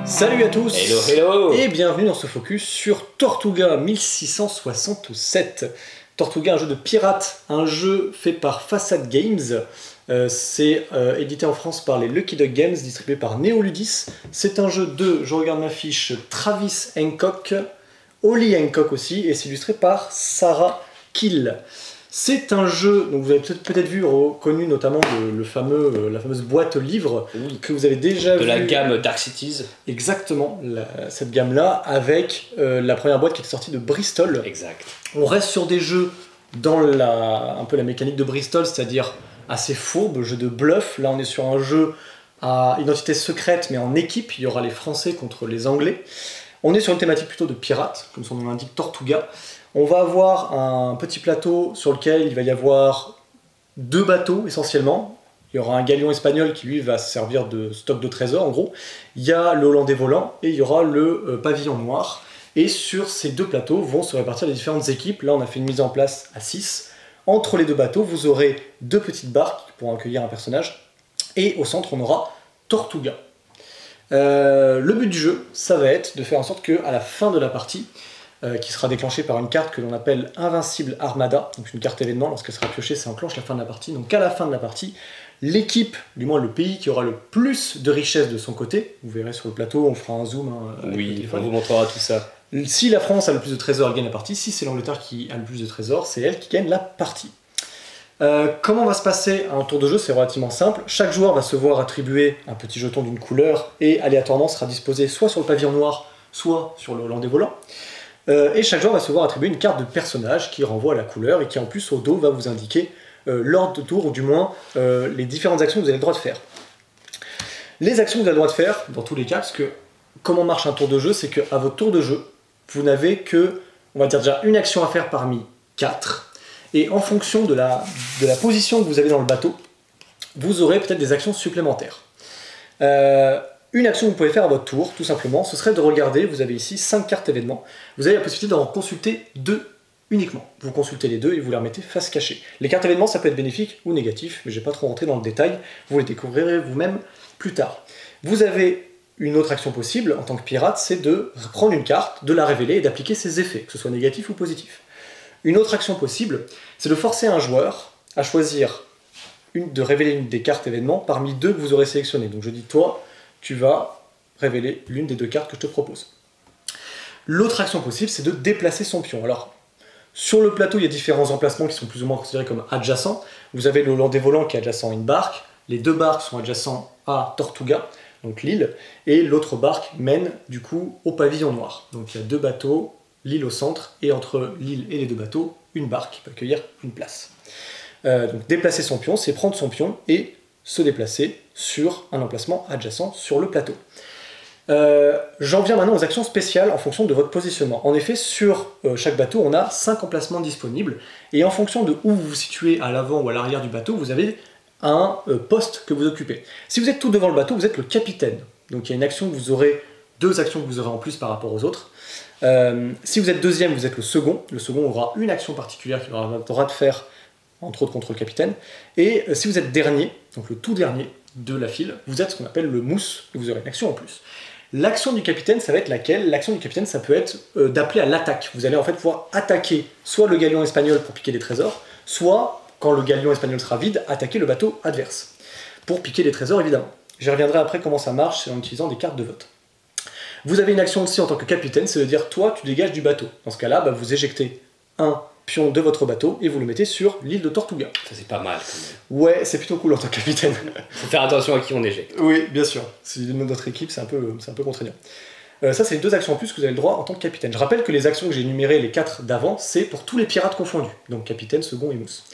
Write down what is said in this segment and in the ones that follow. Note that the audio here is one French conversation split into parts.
Salut à tous. Hello, hello. Et bienvenue dans ce focus sur Tortuga 1667. Tortuga, un jeu de pirate, un jeu fait par Facade Games. C'est édité en France par les Lucky Duck Games, distribué par Neoludis. C'est un jeu de, je regarde ma fiche, Travis Hancock, Holly Hancock aussi, et c'est illustré par Sarah Kill. C'est un jeu, donc vous avez peut-être vu, reconnu notamment la fameuse boîte livre que vous avez déjà vu. De la gamme Dark Cities. Exactement, cette gamme-là, avec la première boîte qui était sortie de Bristol. Exact. On reste sur des jeux dans un peu la mécanique de Bristol, c'est-à-dire assez fourbe, jeu de bluff. Là, on est sur un jeu à identité secrète, mais en équipe. Il y aura les Français contre les Anglais. On est sur une thématique plutôt de pirate, comme son nom l'indique, Tortuga. On va avoir un petit plateau sur lequel il va y avoir deux bateaux essentiellement. Il y aura un galion espagnol qui lui va servir de stock de trésors en gros. Il y a le hollandais volant et il y aura le pavillon noir. Et sur ces deux plateaux vont se répartir les différentes équipes. Là on a fait une mise en place à 6. Entre les deux bateaux vous aurez deux petites barques qui pourront accueillir un personnage. Et au centre on aura Tortuga. Le but du jeu, ça va être de faire en sorte qu'à la fin de la partie, qui sera déclenchée par une carte que l'on appelle Invincible Armada, donc une carte événement, lorsqu'elle sera piochée, ça enclenche la fin de la partie. Donc à la fin de la partie, l'équipe, du moins le pays qui aura le plus de richesse de son côté, vous verrez sur le plateau, on fera un zoom. Oui, on vous montrera tout ça. Si la France a le plus de trésors, elle gagne la partie. Si c'est l'Angleterre qui a le plus de trésors, c'est elle qui gagne la partie. Comment va se passer un tour de jeu? C'est relativement simple. Chaque joueur va se voir attribuer un petit jeton d'une couleur et aléatoirement sera disposé soit sur le pavillon noir, soit sur le hollandais volant. Et chaque joueur va se voir attribuer une carte de personnage qui renvoie à la couleur et qui en plus au dos va vous indiquer l'ordre de tour ou du moins les différentes actions que vous avez le droit de faire. Les actions que vous avez le droit de faire dans tous les cas, parce que comment marche un tour de jeu, c'est qu'à votre tour de jeu, vous n'avez que, on va dire déjà, une action à faire parmi 4. Et en fonction de la position que vous avez dans le bateau, vous aurez peut-être des actions supplémentaires. Une action que vous pouvez faire à votre tour, tout simplement, ce serait de regarder, vous avez ici 5 cartes événements, vous avez la possibilité d'en consulter 2 uniquement. Vous consultez les 2 et vous les remettez face cachée. Les cartes événements, ça peut être bénéfique ou négatif, mais je ne vais pas trop rentrer dans le détail, vous les découvrirez vous-même plus tard. Vous avez une autre action possible, en tant que pirate, c'est de prendre une carte, de la révéler et d'appliquer ses effets, que ce soit négatif ou positif. Une autre action possible, c'est de forcer un joueur à choisir de révéler une des cartes événements parmi 2 que vous aurez sélectionnées. Donc je dis, toi, tu vas révéler l'une des 2 cartes que je te propose. L'autre action possible, c'est de déplacer son pion. Alors, sur le plateau, il y a différents emplacements qui sont plus ou moins considérés comme adjacents. Vous avez le hollandais volant qui est adjacent à une barque. Les 2 barques sont adjacents à Tortuga, donc l'île. Et l'autre barque mène, du coup, au pavillon noir. Donc il y a 2 bateaux, l'île au centre, et entre l'île et les 2 bateaux, une barque qui peut accueillir une place. Donc déplacer son pion, c'est prendre son pion et se déplacer sur un emplacement adjacent sur le plateau. J'en viens maintenant aux actions spéciales en fonction de votre positionnement. En effet, sur chaque bateau, on a 5 emplacements disponibles, et en fonction de où vous vous situez à l'avant ou à l'arrière du bateau, vous avez un poste que vous occupez. Si vous êtes tout devant le bateau, vous êtes le capitaine. Donc il y a une action que vous aurez, 2 actions que vous aurez en plus par rapport aux autres. Si vous êtes deuxième, vous êtes le second. Le second aura une action particulière qu'il aura le droit de faire, entre autres contre le capitaine. Et si vous êtes dernier, donc le tout dernier de la file, vous êtes ce qu'on appelle le mousse, et vous aurez une action en plus. L'action du capitaine, ça va être laquelle? L'action du capitaine, ça peut être d'appeler à l'attaque. Vous allez en fait pouvoir attaquer soit le galion espagnol pour piquer des trésors, soit, quand le galion espagnol sera vide, attaquer le bateau adverse, pour piquer des trésors évidemment. J'y reviendrai après comment ça marche, c'est en utilisant des cartes de vote. Vous avez une action aussi en tant que capitaine, c'est de dire, toi, tu dégages du bateau. Dans ce cas-là, vous éjectez un pion de votre bateau et vous le mettez sur l'île de Tortuga. Ça c'est pas mal quand même. Ouais, c'est plutôt cool en tant que capitaine. Faut faire attention à qui on éjecte. Oui, bien sûr. Si c'est notre équipe, c'est un peu contraignant. Ça, c'est les 2 actions en plus que vous avez le droit en tant que capitaine. Je rappelle que les actions que j'ai énumérées, les 4 d'avant, c'est pour tous les pirates confondus. Donc capitaine, second et mousse.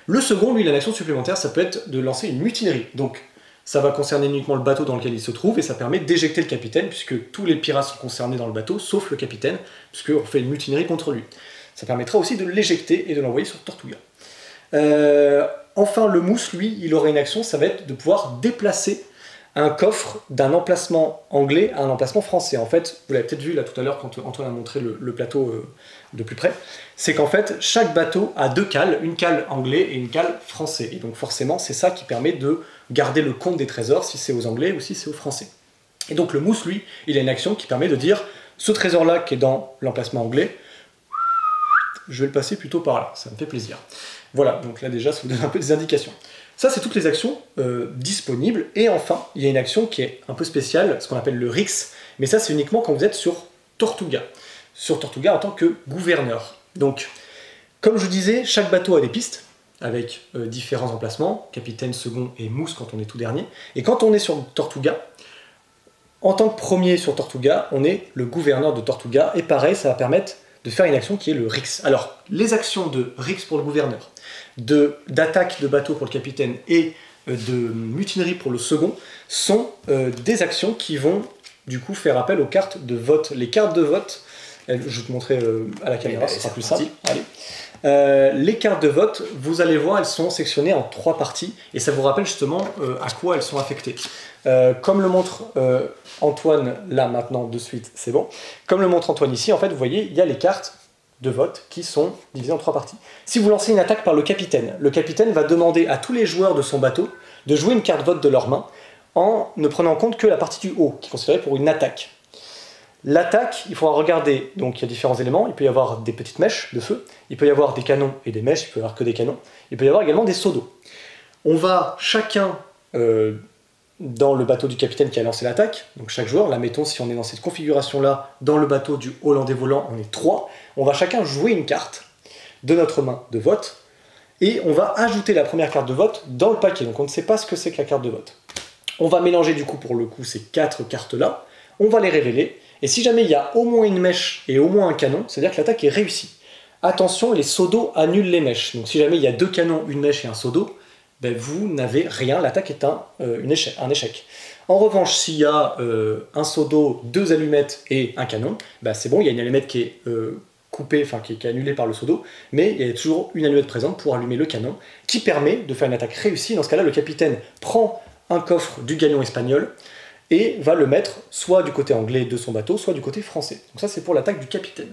Le second, lui, il a une action supplémentaire, ça peut être de lancer une mutinerie. Donc ça va concerner uniquement le bateau dans lequel il se trouve et ça permet d'éjecter le capitaine puisque tous les pirates sont concernés dans le bateau, sauf le capitaine, puisqu'on fait une mutinerie contre lui. Ça permettra aussi de l'éjecter et de l'envoyer sur Tortuga. Enfin, le mousse, lui, il aurait une action, ça va être de pouvoir déplacer un coffre d'un emplacement anglais à un emplacement français. En fait, vous l'avez peut-être vu là tout à l'heure quand Antoine a montré le plateau de plus près, c'est qu'en fait, chaque bateau a 2 cales, une cale anglais et une cale français. Et donc forcément, c'est ça qui permet de garder le compte des trésors, si c'est aux anglais ou si c'est aux français. Et donc le mousse, lui, il a une action qui permet de dire ce trésor-là qui est dans l'emplacement anglais, je vais le passer plutôt par là, ça me fait plaisir. Voilà, donc là déjà ça vous donne un peu des indications. Ça c'est toutes les actions disponibles, et enfin il y a une action qui est un peu spéciale, ce qu'on appelle le RIX, mais ça c'est uniquement quand vous êtes sur Tortuga en tant que gouverneur. Donc, comme je vous disais, chaque bateau a des pistes, avec différents emplacements, capitaine, second et mousse quand on est tout dernier, et quand on est sur Tortuga, en tant que premier sur Tortuga, on est le gouverneur de Tortuga, et pareil, ça va permettre de faire une action qui est le RIX. Alors, les actions de RIX pour le gouverneur, d'attaque de bateau pour le capitaine et de mutinerie pour le second, sont des actions qui vont du coup faire appel aux cartes de vote. Les cartes de vote, je vais te montrer à la caméra, ce sera plus simple. Allez. Les cartes de vote, vous allez voir, elles sont sectionnées en 3 parties, et ça vous rappelle justement à quoi elles sont affectées. Comme le montre Antoine, là maintenant de suite, c'est bon. Comme le montre Antoine ici, en fait, vous voyez, il y a les cartes de vote qui sont divisées en 3 parties. Si vous lancez une attaque par le capitaine va demander à tous les joueurs de son bateau de jouer une carte vote de leur main en ne prenant en compte que la partie du haut, qui est considérée pour une attaque. L'attaque, il faudra regarder, donc il y a différents éléments, il peut y avoir des petites mèches de feu, il peut y avoir des canons et des mèches, il peut y avoir que des canons, il peut y avoir également des seaux d'eau. On va chacun dans le bateau du capitaine qui a lancé l'attaque, donc chaque joueur, là mettons si on est dans cette configuration-là, dans le bateau du Hollandais volant, on est 3, on va chacun jouer une carte de notre main de vote, et on va ajouter la première carte de vote dans le paquet, donc on ne sait pas ce que c'est que la carte de vote. On va mélanger du coup pour le coup ces 4 cartes-là, on va les révéler, et si jamais il y a au moins une mèche et au moins un canon, c'est-à-dire que l'attaque est réussie. Attention, les seaux d'eau annulent les mèches, donc si jamais il y a 2 canons, une mèche et un seau d'eau, ben vous n'avez rien, l'attaque est un échec. En revanche, s'il y a un seau d'eau, 2 allumettes et un canon, ben c'est bon, il y a une allumette qui est coupée, enfin qui est annulée par le seau d'eau, mais il y a toujours une allumette présente pour allumer le canon, qui permet de faire une attaque réussie. Dans ce cas-là, le capitaine prend un coffre du galion espagnol et va le mettre soit du côté anglais de son bateau, soit du côté français. Donc ça c'est pour l'attaque du capitaine.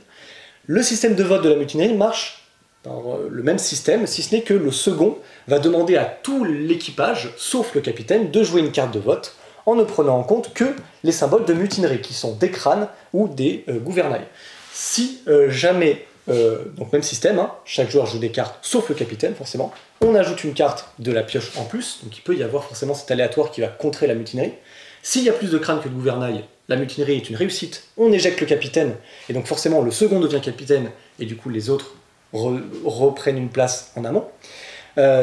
Le système de vote de la mutinerie marche par le même système, si ce n'est que le second va demander à tout l'équipage, sauf le capitaine, de jouer une carte de vote en ne prenant en compte que les symboles de mutinerie, qui sont des crânes ou des gouvernails. Si jamais, donc même système, hein, chaque joueur joue des cartes, sauf le capitaine forcément, on ajoute une carte de la pioche en plus, donc il peut y avoir forcément cet aléatoire qui va contrer la mutinerie. S'il y a plus de crânes que de gouvernail, la mutinerie est une réussite, on éjecte le capitaine, et donc forcément le second devient capitaine, et du coup les autres reprennent une place en amont.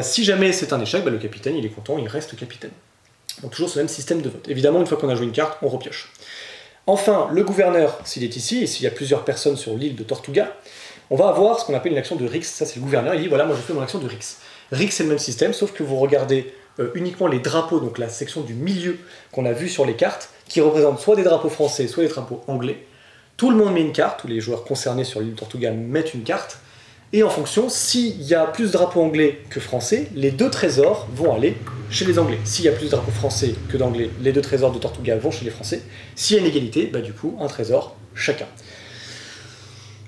Si jamais c'est un échec, bah, le capitaine il est content, il reste capitaine. Donc toujours ce même système de vote. Évidemment, une fois qu'on a joué une carte, on repioche. Enfin, le gouverneur, s'il est ici, et s'il y a plusieurs personnes sur l'île de Tortuga, on va avoir ce qu'on appelle une action de RIX, ça c'est le gouverneur, il dit voilà, moi je fais mon action de RIX. RIX c'est le même système, sauf que vous regardez uniquement les drapeaux, donc la section du milieu qu'on a vu sur les cartes, qui représente soit des drapeaux français, soit des drapeaux anglais. Tout le monde met une carte, tous les joueurs concernés sur l'île de Tortuga mettent une carte, et en fonction, s'il y a plus de drapeaux anglais que français, les 2 trésors vont aller chez les anglais. S'il y a plus de drapeaux français que d'anglais, les 2 trésors de Tortuga vont chez les français. S'il y a une égalité, bah du coup, un trésor chacun.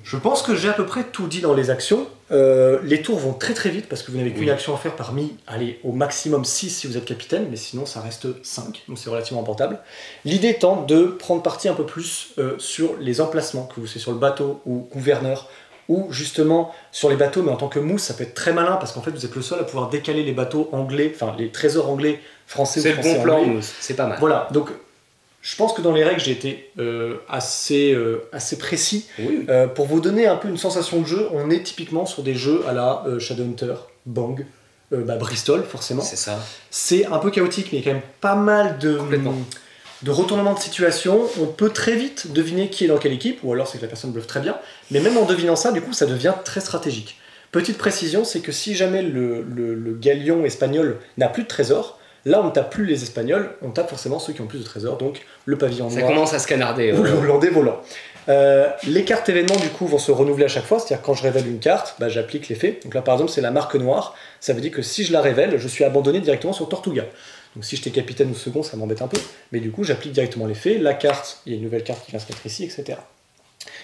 Je pense que j'ai à peu près tout dit dans les actions. Les tours vont très très vite parce que vous n'avez qu'une action à faire parmi, allez, au maximum 6 si vous êtes capitaine, mais sinon ça reste 5, donc c'est relativement portable. L'idée étant de prendre parti un peu plus sur les emplacements, que vous soyez sur le bateau ou gouverneur, ou justement sur les bateaux, mais en tant que mousse, ça peut être très malin parce qu'en fait vous êtes le seul à pouvoir décaler les bateaux anglais, enfin les trésors anglais, français ou français. C'est le bon plan, mousse, c'est pas mal. Voilà, donc je pense que dans les règles j'ai été assez précis. Oui. Pour vous donner un peu une sensation de jeu, on est typiquement sur des jeux à la Shadowhunter, Bang, Bristol forcément. C'est ça. C'est un peu chaotique, mais il y a quand même pas mal de retournement de situation. On peut très vite deviner qui est dans quelle équipe, ou alors c'est que la personne bluffe très bien, mais même en devinant ça, du coup, ça devient très stratégique. Petite précision, c'est que si jamais le galion espagnol n'a plus de trésors, là on ne tape plus les Espagnols, on tape forcément ceux qui ont plus de trésors, donc le pavillon noir. Ça commence à se canarder. Ou le Hollandais volant. Les cartes événements du coup vont se renouveler à chaque fois, c'est-à-dire quand je révèle une carte, bah, j'applique l'effet. Donc là par exemple c'est la marque noire, ça veut dire que si je la révèle, je suis abandonné directement sur Tortuga. Donc si j'étais capitaine ou second, ça m'embête un peu, mais du coup j'applique directement l'effet, la carte, il y a une nouvelle carte qui vient se mettre ici, etc.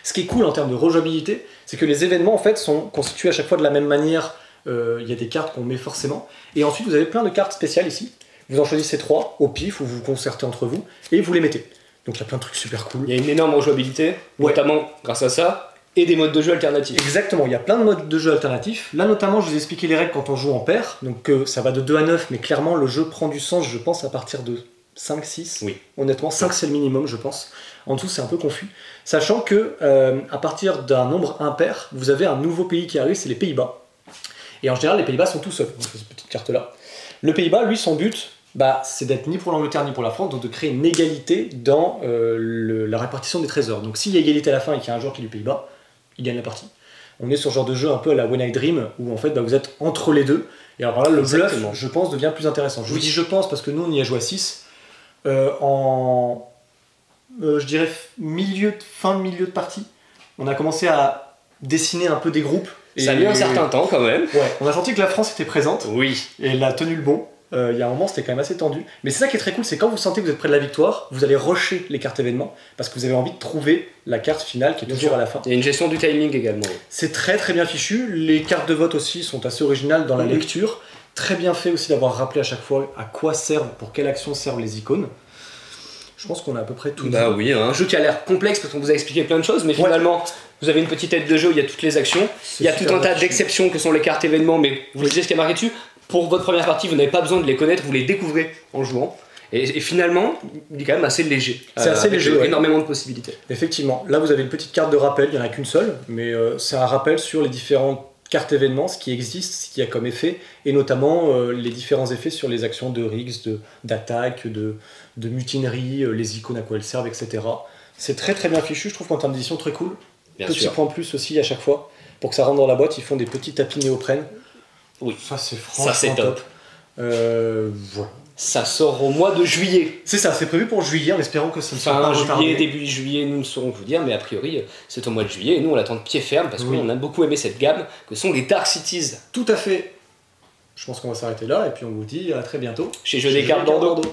Ce qui est cool en termes de rejouabilité, c'est que les événements en fait sont constitués à chaque fois de la même manière, il y a des cartes qu'on met forcément, et ensuite vous avez plein de cartes spéciales ici, vous en choisissez 3 au pif, ou vous vous concertez entre vous, et vous les mettez. Donc il y a plein de trucs super cool. Il y a une énorme rejouabilité, notamment grâce à ça, et des modes de jeu alternatifs. Exactement, il y a plein de modes de jeu alternatifs. Là notamment, je vous ai expliqué les règles quand on joue en paire. Donc ça va de 2 à 9, mais clairement le jeu prend du sens, je pense, à partir de 5, 6. Oui. Honnêtement, 5 c'est le minimum, je pense. En dessous, c'est un peu confus. Sachant que à partir d'un nombre impair, vous avez un nouveau pays qui arrive, c'est les Pays-Bas. Et en général, les Pays-Bas sont tout seuls. Donc, cette petite carte-là. Le Pays-Bas, lui, son but, c'est d'être ni pour l'Angleterre ni pour la France, donc de créer une égalité dans la répartition des trésors. Donc s'il y a égalité à la fin et qu'il y a un joueur qui est du Pays-Bas, il gagne la partie. On est sur ce genre de jeu un peu à la When I Dream, où en fait vous êtes entre les deux. Et alors là, le bluff, je pense, devient plus intéressant. Je vous dis je pense parce que nous, on y a joué à 6. Je dirais fin de milieu de partie, on a commencé à dessiner un peu des groupes. Ça a mis un certain temps quand même. Ouais, on a senti que la France était présente. Oui. Et elle a tenu le bon. Il y a un moment, c'était quand même assez tendu. Mais c'est ça qui est très cool, c'est quand vous sentez que vous êtes près de la victoire, vous allez rusher les cartes événements parce que vous avez envie de trouver la carte finale qui est toujours à la fin. Il y a une gestion du timing également. C'est très très bien fichu. Les cartes de vote aussi sont assez originales dans la lecture. Très bien fait aussi d'avoir rappelé à chaque fois à quoi servent, pour quelle action servent les icônes. Je pense qu'on a à peu près tout dit. Oui, un jeu qui a l'air complexe parce qu'on vous a expliqué plein de choses, mais finalement, vous avez une petite tête de jeu où il y a toutes les actions. Il y a tout un tas d'exceptions que sont les cartes événements, mais vous lisez ce qui est marqué dessus. Pour votre première partie, vous n'avez pas besoin de les connaître, vous les découvrez en jouant. Et finalement, il est quand même assez léger. C'est assez léger, énormément de possibilités. Effectivement. Là, vous avez une petite carte de rappel, il n'y en a qu'une seule, mais c'est un rappel sur les différentes cartes événements, ce qui existe, ce qu'il y a comme effet, et notamment les différents effets sur les actions de rigs, d'attaque, de mutinerie, les icônes à quoi elles servent, etc. C'est très très bien fichu, je trouve qu'en termes d'édition, très cool. Petit point plus aussi à chaque fois. Pour que ça rentre dans la boîte, ils font des petits tapis néoprène. Oui. Ça c'est franchement top. Voilà. Ça sort au mois de juillet. C'est ça, c'est prévu pour juillet en espérant que ça ne soit pas retardé. Juillet, début juillet, nous ne saurons vous dire, mais a priori c'est au mois de juillet et nous on l'attend de pied ferme parce qu'on a beaucoup aimé cette gamme que sont les Dark Cities. Tout à fait. Je pense qu'on va s'arrêter là et puis on vous dit à très bientôt chez Jeux des Cartes Bordeaux.